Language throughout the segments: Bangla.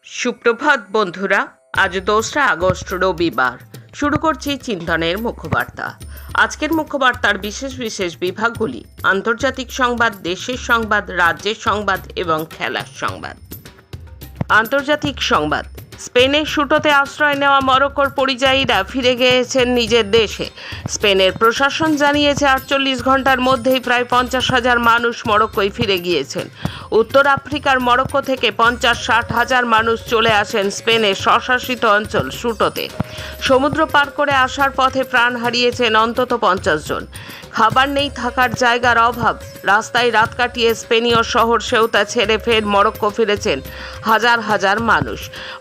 সুপ্রভাত বন্ধুরা, আজ 2রা আগস্ট রবিবার। শুরু করছি চিন্তনের মুখবার্তা। আজকের মুখবার্তার বিশেষ বিশেষ বিভাগগুলি: আন্তর্জাতিক সংবাদ, দেশের সংবাদ, রাজ্যের সংবাদ এবং খেলার সংবাদ। আন্তর্জাতিক সংবাদ: স্পেনের শুটোতে আশ্রয় নেওয়া মরক্কোর পরিযায়ীরা ফিরে গিয়েছেন নিজের দেশে। স্পেনের প্রশাসন জানিয়েছে 48 ঘন্টার মধ্যেই প্রায় 50,000 মানুষ মরক্কোয় ফিরে গিয়েছেন। উত্তর আফ্রিকার মরক্কো থেকে 50-60 হাজার মানুষ চলে আসেন স্পেনের স্বশাসিত অঞ্চল শুটোতে। সমুদ্র পার করে আসার পথে প্রাণ হারিয়েছেন অন্তত 50 জন। খাবার নেই, থাকার জায়গার অভাব। রাস্তায় রাত কাটিয়ে স্পেনীয় শহর সেউতা ছেড়ে ফের মরক্কো ফিরেছেন হাজার হাজার মানুষ।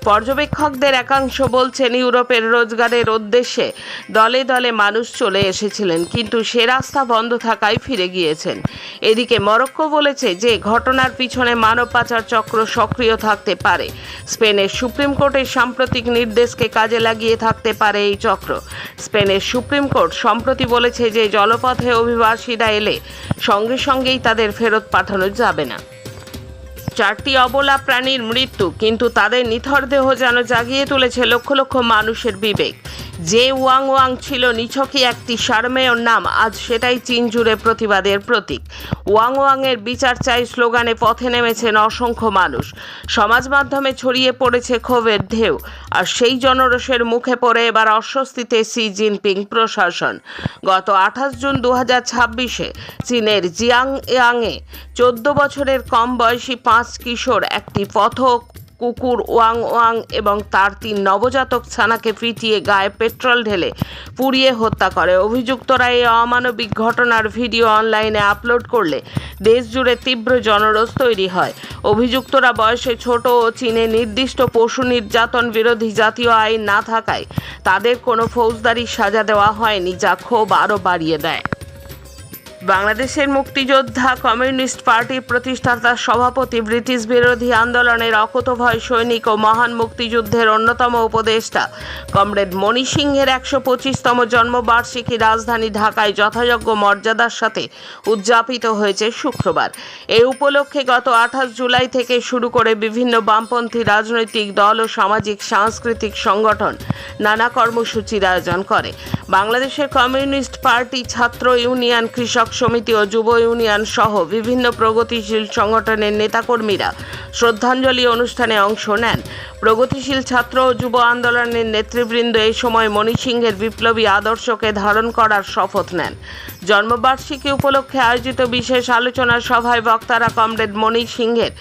পর্যবেক্ষকদের একাংশ বলছেন ইউরোপের রোজগারের উদ্দেশ্যে দলে দলে মানুষ চলে এসেছিলেন, কিন্তু সে রাস্তা বন্ধ থাকায় ফিরে গিয়েছেন। এদিকে মরক্কো বলেছে যে ঘটনার পিছনে মানব পাচার চক্র সক্রিয় থাকতে পারে। স্পেনের সুপ্রিম কোর্টের সাম্প্রতিক নির্দেশকে কাজে লাগিয়ে থাকতে পারে এই চক্র। স্পেনের সুপ্রিম কোর্ট সম্প্রতি বলেছে যে জলপথে অভিবাসীরা এলে সঙ্গে সঙ্গেই তাদের ফেরত পাঠানো যাবে না। 4টি অবলা প্রাণীর মৃত্যু, কিন্তু তাদের নিথর দেহ যেন জাগিয়ে তুলেছে লক্ষ লক্ষ মানুষের বিবেক। যে ওয়াং ওয়াং ছিল নিছকই একটি সারমেয় নাম, আজ সেটাই চীন জুড়ে প্রতিবাদের প্রতীক। ওয়াং ওয়াংয়ের বিচার চাই স্লোগানে পথে নেমেছেন অসংখ্য মানুষ। সমাজ মাধ্যমে ছড়িয়ে পড়েছে ক্ষোভের ঢেউ, আর সেই জনরোষের মুখে পড়ে এবার অস্বস্তিতে শি জিনপিং প্রশাসন। গত 28 জুন 2026-এ চীনের জিয়াংয়াংয়ে 14 বছরের কম বয়সী 5 কিশোর একটি পথ কুকুর ওয়াং ওয়াং এবং তার 3 নবজাতক ছানাকে পিটিয়ে গায়ে পেট্রোল ঢেলে পুড়িয়ে হত্যা করে। অভিযুক্তরা এই অমানবিক ঘটনার ভিডিও অনলাইনে আপলোড করলে দেশ জুড়ে তীব্র জনরোষ তৈরি হয়। অভিযুক্তরা বয়সে ছোট ও চীনে নির্দিষ্ট পশু নির্যাতন বিরোধী জাতীয় আইন না থাকায় তাদের কোনো ফৌজদারি সাজা দেওয়া হয়নি, যা ক্ষোভ আরও বাড়িয়ে দেয়। বাংলাদেশের মুক্তিযোদ্ধা কমিউনিস্ট পার্টির প্রতিষ্ঠাতা সভাপতি, ব্রিটিশ বিরোধী আন্দোলনের অকুতোভয় সৈনিক ও মহান মুক্তিযুদ্ধের অন্যতম উপদেষ্টা কমরেড মণি সিংহের 125তম জন্মবার্ষিকী রাজধানী ঢাকায় যথাযোগ্য মর্যাদার সাথে উদযাপিত হয়েছে শুক্রবার। এই উপলক্ষে গত 28 জুলাই থেকে শুরু করে বিভিন্ন বামপন্থী রাজনৈতিক দল ও সামাজিক সাংস্কৃতিক সংগঠন নানা কর্মসূচির আয়োজন করে। বাংলাদেশের কমিউনিস্ট পার্টি, ছাত্র ইউনিয়ন, কৃষক সমিতি ও যুব ইউনিয়ন সহ বিভিন্ন প্রগতিশীল সংগঠনের নেতাকর্মীরা শ্রদ্ধাঞ্জলি অনুষ্ঠানে অংশ নেন। প্রগতিশীল ছাত্র ও যুব আন্দোলনের নেতৃবৃন্দ এই সময় মণি সিংহের বিপ্লবী আদর্শকে ধারণ করার শপথ নেন। জন্মবার্ষিকী উপলক্ষে আয়োজিত বিশেষ আলোচনা সভায় বক্তারা কমরেড মণি সিংহের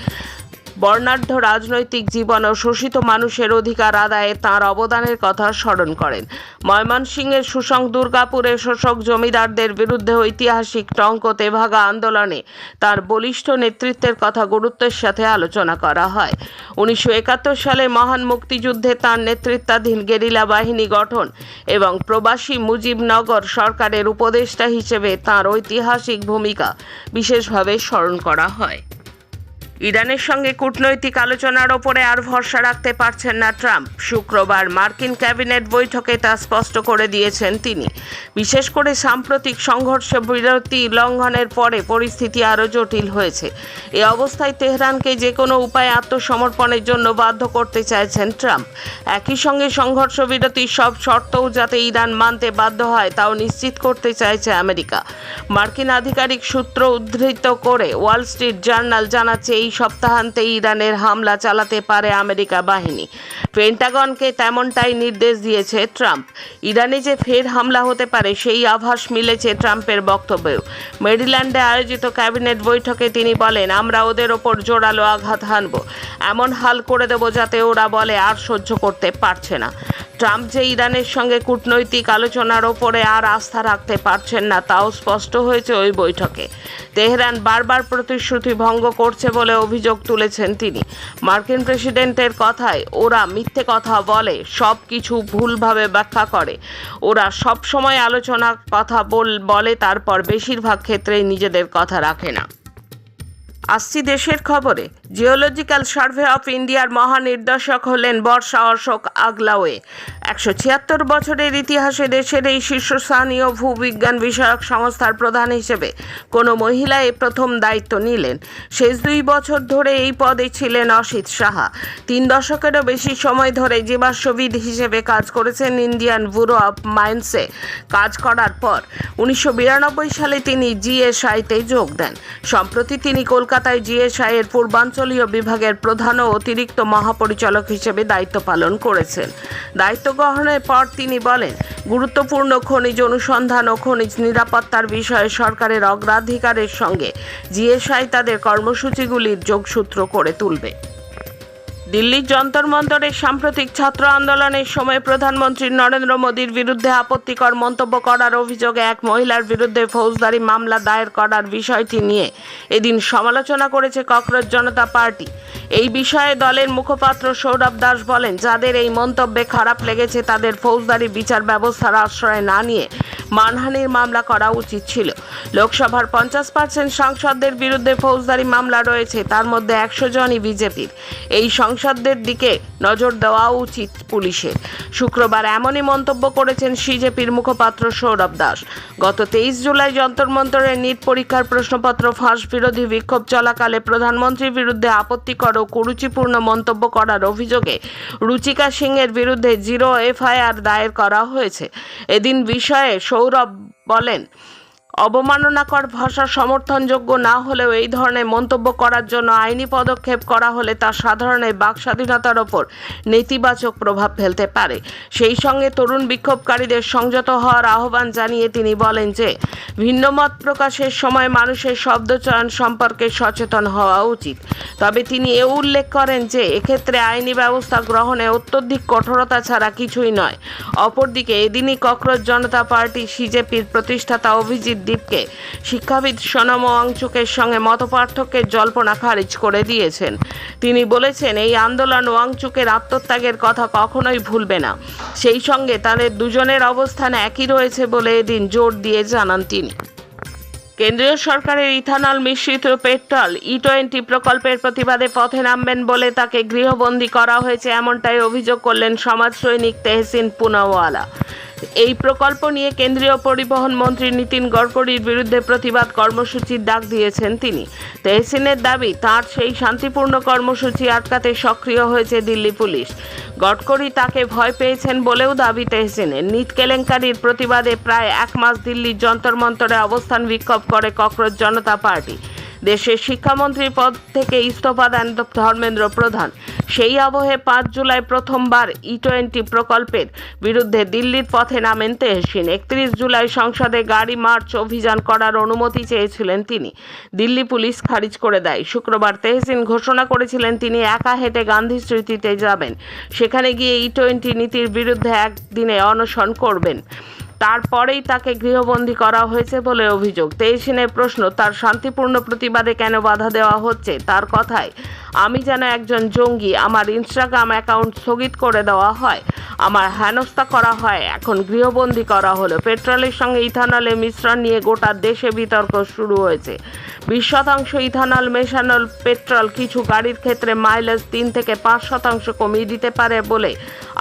বর্ণাঢ্য রাজনৈতিক জীবন ও শোষিত মানুষের অধিকার আদায়ে তাঁর অবদানের কথা স্মরণ করেন। ময়মনসিংহের সুসং দুর্গাপুরে শোষক জমিদারদের বিরুদ্ধে ঐতিহাসিক টঙ্ক তেভাগা আন্দোলনে তার বলিষ্ঠ নেতৃত্বের কথা গুরুত্বের সাথে আলোচনা করা হয়। 1971 সালে মহান মুক্তিযুদ্ধে তাঁর নেতৃত্বাধীন গেরিলা বাহিনী গঠন এবং প্রবাসী মুজিবনগর সরকারের উপদেষ্টা হিসেবে তাঁর ঐতিহাসিক ভূমিকা বিশেষভাবে স্মরণ করা হয়। ইরানের সঙ্গে কূটনৈতিক আলোচনার ওপরে আর ভরসা রাখতে পারছেন না ট্রাম্প। শুক্রবার মার্কিন ক্যাবিনেট বৈঠকে তা স্পষ্ট করে দিয়েছেন তিনি। বিশেষ করে সাম্প্রতিক সংঘর্ষে বিরতি লঙ্ঘনের পরে পরিস্থিতি আরও জটিল হয়েছে। এই অবস্থায় তেহরানকে যে কোনো উপায়ে আত্মসমর্পণের জন্য বাধ্য করতে চাইছেন ট্রাম্প। একই সঙ্গে সংঘর্ষ বিরতির সব শর্তও যাতে ইরান মানতে বাধ্য হয় তাও নিশ্চিত করতে চাইছে আমেরিকা। মার্কিন আধিকারিক সূত্র উদ্ধৃত করে ওয়াল স্ট্রিট জার্নাল জানাচ্ছে, এই সপ্তাহান্তে ইরানের হামলা চালাতে পারে আমেরিকা বাহিনী। পেন্টাগনকে তেমনটাই নির্দেশ দিয়েছে ট্রাম্প। ইরানে যে ফের হামলা হতে পারে সেই আভাস মিলেছে ট্রাম্পের বক্তব্যেও। মেরিল্যান্ডে আয়োজিত ক্যাবিনেট বৈঠকে তিনি বলেন, আমরা ওদের ওপর জোরালো আঘাত হানব, এমন হাল করে দেব যাতে ওরা বলে আর সহ্য করতে পারছে না। ট্রাম্প যে ইরানের সঙ্গে কূটনৈতিক আলোচনার ওপরে আর আস্থা রাখতে পারছেন না তাও স্পষ্ট হয়েছে ওই বৈঠকে। তেহরান বারবার প্রতিশ্রুতি ভঙ্গ করছে বলে অভিযোগ তুলেছেন তিনি। মার্কিন প্রেসিডেন্টের কথায় ওরা মিথ্যে কথা বলে, সব কিছু ভুলভাবে ব্যাখ্যা করে। ওরা সব সময় আলোচনার কথা বলে, তারপর বেশিরভাগ ক্ষেত্রেই নিজেদের কথা রাখে না। আসছি দেশের খবরে। জিওলজিক্যাল সার্ভে অফ ইন্ডিয়ার মহানির্দেশক হলেন বর্ষা অশোক আগলাওয়ে। 176 বছরের ইতিহাসে দেশের এই শীর্ষস্থানীয় ভূবিজ্ঞান বিষয়ক সংস্থার প্রধান হিসেবে কোনো মহিলা এই প্রথম দায়িত্ব নিলেন। শেষ 2 বছর ধরে এই পদে ছিলেন অসিত সাহা। 3 দশকেরও বেশি সময় ধরে জীবাশ্মবিদ হিসেবে কাজ করেছেন ইন্ডিয়ান ব্যুরো অফ মাইন্সে। কাজ করার পর 1992 সালে তিনি জিএসআইতে যোগ দেন। সম্প্রতি তিনি কলকাতায় জিএসআই এর পূর্বাঞ্চলীয় বিভাগের প্রধান ও অতিরিক্ত মহাপরিচালক হিসেবে দায়িত্ব পালন করেছেন। দায়িত্ব গ্রহণের পর তিনি বলেন, গুরুত্বপূর্ণ খনিজ অনুসন্ধান ও খনিজ নিরাপত্তার বিষয়ে সরকারের অগ্রাধিকারের সঙ্গে জিএসআই তাদের কর্মসূচিগুলির যোগসূত্র করে তুলবে। দিল্লির যন্তর মন্তরের সাম্প্রতিক ছাত্র আন্দোলনের সময় প্রধানমন্ত্রী নরেন্দ্র মোদীর বিরুদ্ধে আপত্তিকর মন্তব্য করার অভিযোগে এক মহিলার বিরুদ্ধে ফৌজদারি মামলা দায়ের করার বিষয়টি নিয়ে এদিন সমালোচনা করেছে ককরোচ জনতা পার্টি। এই বিষয়ে দলের মুখপাত্র সৌরভ দাস বলেন, যাদের এই মন্তব্যে খারাপ লেগেছে তাদের ফৌজদারি বিচার ব্যবস্থার আশ্রয় না নিয়ে মানহানির মামলা করা উচিত ছিল। লোকসভার 50% সাংসদদের বিরুদ্ধে ফৌজদারি মামলা রয়েছে, তার মধ্যে 100 জনই বিজেপির। এই সাংসদদের দিকে নজর দেওয়া উচিত পুলিশের। শুক্রবার এমনই মন্তব্য করেছেন সিজেপির মুখপাত্র সৌরভ দাস। গত 23 জুলাই যন্তর মন্তরের নিট পরীক্ষার প্রশ্নপত্র ফাঁস বিরোধী বিক্ষোভ চলাকালে প্রধানমন্ত্রীর বিরুদ্ধে আপত্তিকর ও কুরুচিপূর্ণ মন্তব্য করার অভিযোগে রুচিকা সিংয়ের বিরুদ্ধে 0 এফআইআর দায়ের করা হয়েছে। এদিন বিষয়ে সৌরভ বলেন, অবমাননাকর ভাষা সমর্থনযোগ্য না হলেও এই ধরনের মন্তব্য করার জন্য আইনি পদক্ষেপ করা হলে তা সাধারণের বাক স্বাধীনতার ওপর নেতিবাচক প্রভাব ফেলতে পারে। সেই সঙ্গে তরুণ বিক্ষোভকারীদের সংযত হওয়ার আহ্বান জানিয়ে তিনি বলেন যে ভিন্নমত প্রকাশের সময় মানুষের শব্দচয়ন সম্পর্কে সচেতন হওয়া উচিত। তবে তিনি এও উল্লেখ করেন যে এক্ষেত্রে আইনি ব্যবস্থা গ্রহণে অত্যধিক কঠোরতা ছাড়া কিছুই নয়। অপরদিকে এদিনই ককরোচ জনতা পার্টি সিজেপির প্রতিষ্ঠাতা অভিজিৎ দীপকে শিক্ষাবিদ সোনম ওয়াংচুকের সঙ্গে মতপার্থক্যের জল্পনা খারিজ করে দিয়েছেন। তিনি বলেছেন, এই আন্দোলন ওয়াংচুকের আত্মত্যাগের কথা কখনোই ভুলবে না। সেই সঙ্গে তাদের দুজনের অবস্থান একই রয়েছে বলে এদিন জোর দিয়ে জানান তিনি। কেন্দ্রীয় সরকারের ইথানল মিশ্রিত পেট্রোল E20 প্রকল্পের প্রতিবাদে পথে নামবেন বলে তাকে গৃহবন্দী করা হয়েছে, এমনটাই অভিযোগ করলেন সমাজ সৈনিক তেহসিন পুনাওয়ালা। এই প্রকল্প নিয়ে কেন্দ্রীয় পরিবহন মন্ত্রী নীতিন গডকরির বিরুদ্ধে প্রতিবাদ কর্মসূচির ডাক দিয়েছেন তিনি। তেহসিনের দাবি, তাঁর সেই শান্তিপূর্ণ কর্মসূচি আটকাতে সক্রিয় হয়েছে দিল্লি পুলিশ। গডকরি তাকে ভয় পেয়েছেন বলেও দাবি তেহসিনের। নিট কেলেঙ্কারির প্রতিবাদে প্রায় 1 মাস দিল্লির যন্তর মন্তরে অবস্থান বিক্ষোভ করে ককরোচ জনতা পার্টি। দেশের শিক্ষামন্ত্রীর পদ থেকে ইস্তফা দেন ধর্মেন্দ্র প্রধান। সেই আবহে 5 জুলাই প্রথমবার E20 প্রকল্পের বিরুদ্ধে দিল্লির পথে নামেন তেহসিন। 31 জুলাই সংসদে গাড়ি মার্চ অভিযান করার অনুমতি চেয়েছিলেন তিনি। দিল্লি পুলিশ খারিজ করে দেয়। শুক্রবার তেহসিন ঘোষণা করেছিলেন তিনি একা হেঁটে গান্ধী স্মৃতিতে যাবেন। সেখানে গিয়ে E20 নীতির বিরুদ্ধে একদিনে অনশন করবেন। তারপরেই তাকে গৃহবন্দী করা হয়েছে বলে অভিযোগ। তেহসিনের প্রশ্ন, তার শান্তিপূর্ণ প্রতিবাদে কেন বাধা দেওয়া হচ্ছে? তার কথায়, আমি যেন একজন জঙ্গি, আমার ইনস্টাগ্রাম অ্যাকাউন্ট স্থগিত করে দেওয়া হয়, আমার হেনস্থা করা হয়, এখন গৃহবন্দী করা হলো। পেট্রোলের সঙ্গে ইথানলের মিশ্রণ নিয়ে গোটা দেশে বিতর্ক শুরু হয়েছে। 20% ইথানল মেশানো পেট্রোল কিছু গাড়ির ক্ষেত্রে মাইলেজ 3 থেকে 5% কমিয়ে দিতে পারে বলে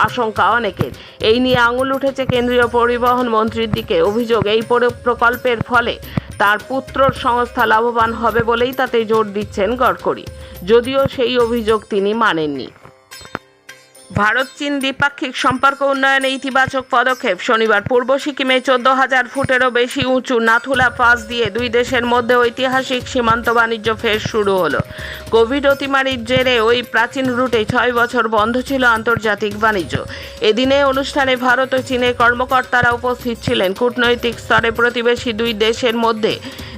আশঙ্কা অনেকের। এই নিয়ে আঙুল উঠেছে কেন্দ্রীয় পরিবহন মন্ত্রীর দিকে। অভিযোগ, এই প্রকল্পের ফলে তার পুত্রর সংস্থা লাভবান হবে বলেই তাতে জোর দিচ্ছেন গডকরি, যদিও সেই অভিযোগ তিনি মানেননি। ভারত চীন দ্বিপাক্ষিক সম্পর্ক উন্নয়নে ইতিবাচক পদক্ষেপ। শনিবার পূর্ব সিকিমে 14,000 ফুটেরও বেশি উঁচু নাথুলা পাস দিয়ে দুই দেশের মধ্যে ঐতিহাসিক সীমান্ত বাণিজ্য ফের শুরু হলো। কোভিড অতিমারির জেরে ওই প্রাচীন রুটে 6 বছর বন্ধ ছিল আন্তর্জাতিক বাণিজ্য। এদিনে অনুষ্ঠানে ভারত ও চীনের কর্মকর্তারা উপস্থিত ছিলেন। কূটনৈতিক স্তরে প্রতিবেশী দুই দেশের মধ্যে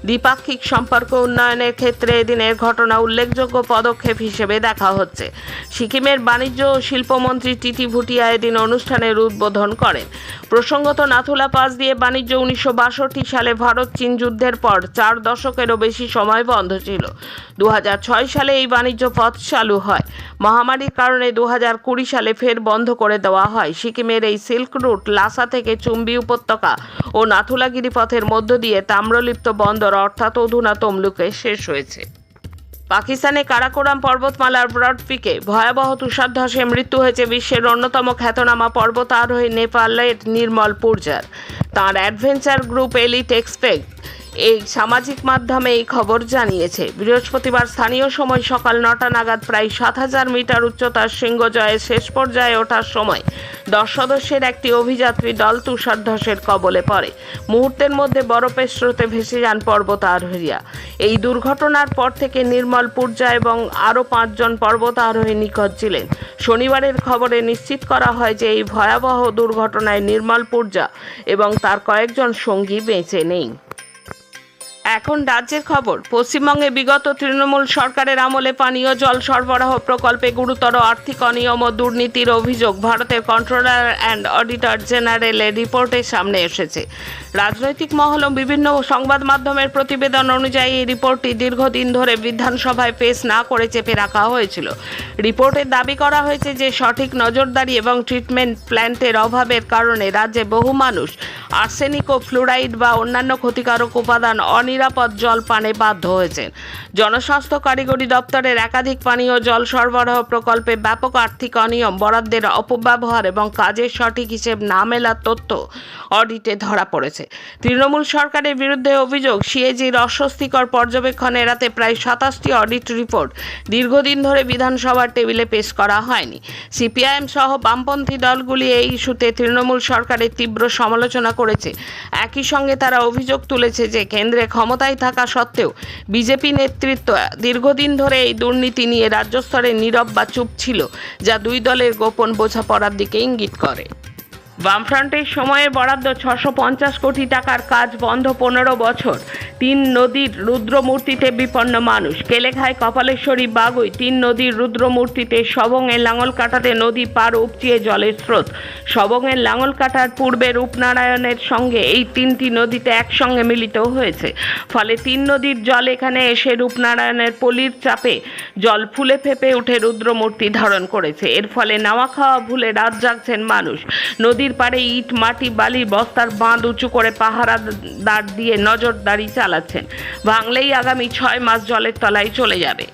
দ্বিপাক্ষিক সম্পর্ক উন্নয়নের ক্ষেত্রে এদিনের ঘটনা উল্লেখযোগ্য পদক্ষেপ হিসেবে দেখা হচ্ছে। সিকিমের বাণিজ্য ও শিল্পমন্ত্রী টিটি ভুটিয়া এদিন অনুষ্ঠানের উদ্বোধন করেন। প্রসঙ্গত, নাথুলা পাস দিয়ে বাণিজ্য 1962 সালে ভারত চীন যুদ্ধের পর 4 দশকেরও বেশি সময় বন্ধ ছিল। 2006 সালে এই বাণিজ্য পথ চালু হয়। মহামারীর কারণে 2020 সালে ফের বন্ধ করে দেওয়া হয়। সিকিমের এই সিল্ক রুট লাসা থেকে চুম্বি উপত্যকা ও নাথুলা গিরিপথের মধ্য দিয়ে তাম্রলিপ্ত বন্দর অর্থাৎ অধুনা তমলুকে শেষ হয়েছে। পাকিস্তানে কারাকোরাম পর্বতমালার ব্রড পিকে ভয়াবহ তুষারধসে মৃত্যু হয়েছে বিশ্বের অন্যতম খ্যাতনামা পর্বতারোহী নেপালের নির্মল পূর্জার। তাঁর অ্যাডভেঞ্চার গ্রুপ এলিট এক্সপেক্ট এই সামাজিক মাধ্যমে এই খবর জানিয়েছে। বৃহস্পতিবার স্থানীয় সময় সকাল 9টা নাগাদ প্রায় 7,000 মিটার উচ্চতার শৃঙ্গজয়ের শেষ পর্যায়ে ওঠার সময় 10 সদস্যের একটি অভিযাত্রী দল তুষারধসের কবলে পড়ে। মুহূর্তের মধ্যে বরফের স্রোতে ভেসে যান পর্বতারোহীরা। এই দুর্ঘটনার পর থেকে নির্মল পূর্জা এবং আরও 5 জন পর্বতারোহী নিখোঁজ ছিলেন। শনিবারের খবরে নিশ্চিত করা হয় যে এই ভয়াবহ দুর্ঘটনায় নির্মল পূর্জা এবং তার কয়েকজন সঙ্গী বেঁচে নেই। এখন রাজ্যের খবর। পশ্চিমবঙ্গে বিগত তৃণমূল সরকারের আমলে পানীয় জল সরবরাহ প্রকল্পে গুরুতর আর্থিক অনিয়ম ও দুর্নীতির অভিযোগ ভারতের কন্ট্রোলার অ্যান্ড অডিটর জেনারেলের রিপোর্টের সামনে এসেছে। রাজনৈতিক মহল ও বিভিন্ন সংবাদ মাধ্যমের প্রতিবেদন অনুযায়ী এই রিপোর্টটি দীর্ঘদিন ধরে বিধানসভায় পেশ না করে চেপে রাখা হয়েছিল। রিপোর্টে দাবি করা হয়েছে যে সঠিক নজরদারি এবং ট্রিটমেন্ট প্ল্যান্টের অভাবের কারণে রাজ্যে বহু মানুষ আর্সেনিক ও ফ্লুরাইড বা অন্যান্য ক্ষতিকারক উপাদান নিরাপদ জল পানে বাধ্য হয়েছেন। জনস্বাস্থ্য কারিগরি দপ্তরের একাধিক পানীয় জল সরবরাহ প্রকল্পে ব্যাপক আর্থিক অনিয়ম, বরাদ্দের অপব্যবহার এবং কাজের সঠিক হিসেব না মেলার তথ্য অডিটে ধরা পড়েছে। তৃণমূল সরকারের বিরুদ্ধে অভিযোগ, সিএজির অস্বস্তিকর পর্যবেক্ষণ এড়াতে প্রায় 27টি অডিট রিপোর্ট দীর্ঘদিন ধরে বিধানসভার টেবিলে পেশ করা হয়নি। সিপিআইএম সহ বামপন্থী দলগুলি এই ইস্যুতে তৃণমূল সরকারের তীব্র সমালোচনা করেছে। একই সঙ্গে তারা অভিযোগ তুলেছে যে কেন্দ্রে ক্ষমতায় থাকা সত্ত্বেও বিজেপি নেতৃত্ব দীর্ঘদিন ধরে এই দুর্নীতি নিয়ে রাজ্য স্তরে নীরব বা চুপ ছিল, যা দুই দলের গোপন বোঝাপড়ার দিকে ইঙ্গিত করে। বামফ্রন্টের সময়ের বরাদ্দ 650 কোটি টাকার কাজ বন্ধ 15 বছর। 3 নদীর রুদ্রমূর্তিতে বিপন্ন মানুষ। কেলেঘায় কপালেশ্বরী বাগুই 3 নদীর রুদ্রমূর্তিতে সবংয়ের লাঙল কাটাতে নদী পার উপচিয়ে জলের স্রোত। সবংয়ের লাঙল কাটার পূর্বে রূপনারায়ণের সঙ্গে এই 3টি নদীতে একসঙ্গে মিলিত হয়েছে। ফলে 3 নদীর জল এখানে এসে রূপনারায়ণের পলির চাপে জল ফুলে ফেপে উঠে রুদ্রমূর্তি ধারণ করেছে। এর ফলে নাওয়া খাওয়া ভুলে রাত জাগছেন মানুষ। নদীর পাড়ে ইট, মাটি, বালি, বস্তার বাঁধ উঁচু করে পাহারাদার দিয়ে নজরদারি চালাচ্ছেন। ভাঙলেই আগামী 6 মাস জলের তলায় চলে যাবে।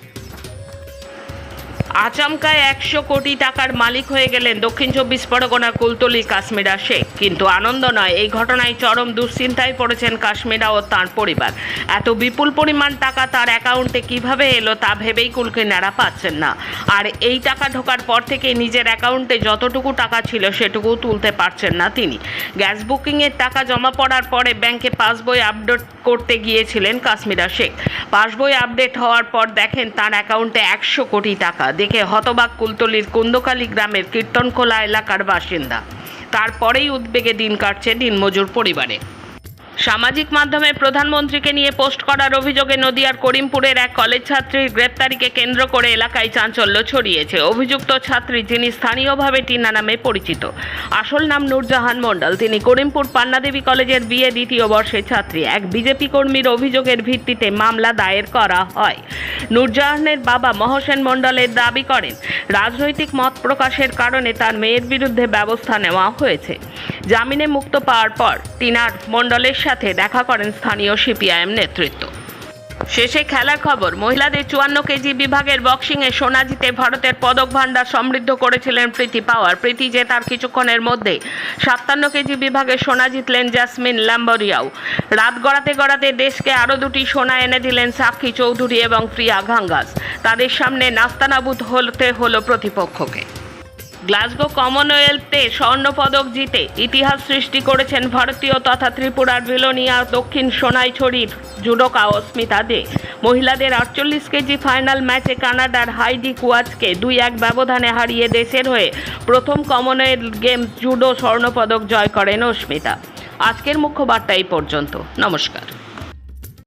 আচমকায় 100 কোটি টাকার মালিক হয়ে গেলেন দক্ষিণ 24 পরগনার কুলতলি কাশ্মীরা শেখ। কিন্তু আনন্দ নয়, এই ঘটনায় চরম দুশ্চিন্তায় পড়েছেন কাশ্মীরা ও তাঁর পরিবার। এত বিপুল পরিমাণ টাকা তার অ্যাকাউন্টে কিভাবে এলো তা ভেবেই কুলকিনারা পাচ্ছেন না। আর এই টাকা ঢোকার পর থেকে নিজের অ্যাকাউন্টে যতটুকু টাকা ছিল সেটুকু তুলতে পারছেন না তিনি। গ্যাস বুকিংয়ের টাকা জমা পড়ার পরে ব্যাংকে পাসবই আপডেট করতে গিয়েছিলেন কাশ্মীরা শেখ। পাসবই আপডেট হওয়ার পর দেখেন তার অ্যাকাউন্টে 100 কোটি টাকা। দেখে হতবাক কুলতলির কুন্দকালী গ্রামের কীর্তনখোলা এলাকার বাসিন্দা। তারপরেই উদ্বেগে দিন কাটছে দিনমজুর পরিবারে। সামাজিক মাধ্যমে প্রধানমন্ত্রীকে নিয়ে পোস্ট করার অভিযোগে নদিয়ার করিমপুরের এক কলেজ ছাত্রীর গ্রেপ্তারিকে কেন্দ্র করে এলাকায় চাঞ্চল্য ছড়িয়েছে। অভিযুক্ত ছাত্রী, যিনি স্থানীয়ভাবে টিনা নামে পরিচিত, আসল নাম নূরজাহান মণ্ডল, তিনি করিমপুর পান্নাদেবী কলেজের বিএ দ্বিতীয় বর্ষের ছাত্রী। এক বিজেপি কর্মীর অভিযোগের ভিত্তিতে মামলা দায়ের করা হয়। নূরজাহানের বাবা মহসেন মণ্ডলের দাবি করেন, রাজনৈতিক মত প্রকাশের কারণে তার মেয়ের বিরুদ্ধে ব্যবস্থা নেওয়া হয়েছে। জামিনে মুক্ত পাওয়ার পর টিনার মণ্ডলের সাথে দেখা করেন স্থানীয় সিপিআইএম নেতৃত্ব। শেষে খেলার খবর। মহিলাদের 54 কেজি বিভাগের বক্সিংয়ে সোনা জিতে ভারতের পদক ভান্ডার সমৃদ্ধ করেছিলেন প্রীতি পাওয়ার। প্রীতি জেতার কিছুক্ষণের মধ্যে 57 কেজি বিভাগে সোনা জিতলেন জ্যাসমিন ল্যাম্বরিয়াও। রাত গড়াতে গড়াতে দেশকে আরও 2টি সোনা এনে দিলেন সাক্ষী চৌধুরী এবং প্রিয়া ঘাঙ্গাস। তাদের সামনে নাস্তানাবুদ হতে হলো প্রতিপক্ষকে। গ্লাসগো কমনওয়েলথে স্বর্ণপদক জিতে ইতিহাস সৃষ্টি করেছেন ভারতীয় তথা ত্রিপুরার বিলোনিয়া দক্ষিণ সোনাইছড়ির জুডোকা অস্মিতা দে। মহিলাদের 48 কেজি ফাইনাল ম্যাচে কানাডার হাইডি কুয়াচকে 2-1 ব্যবধানে হারিয়ে দেশের হয়ে প্রথম কমনওয়েলথ গেমস জুডো স্বর্ণপদক জয় করেন অস্মিতা। আজকের মুখ্য বার্তা এই পর্যন্ত। নমস্কার।